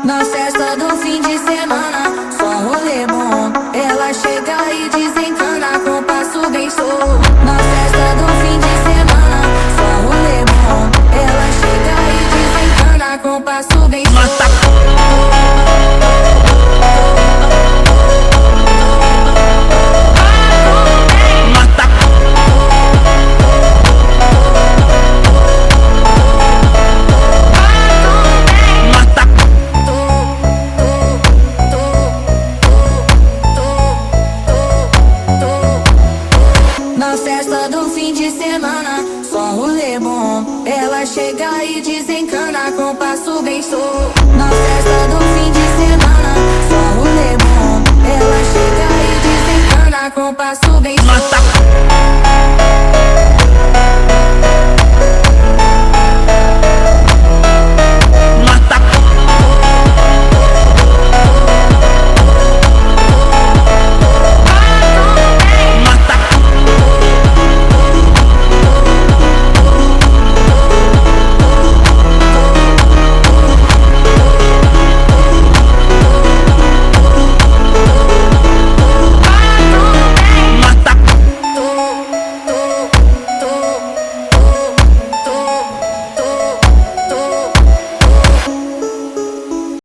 Na festa do fim de semana, só rolê bom. Ela chega e desencana com passo bem show. Na festa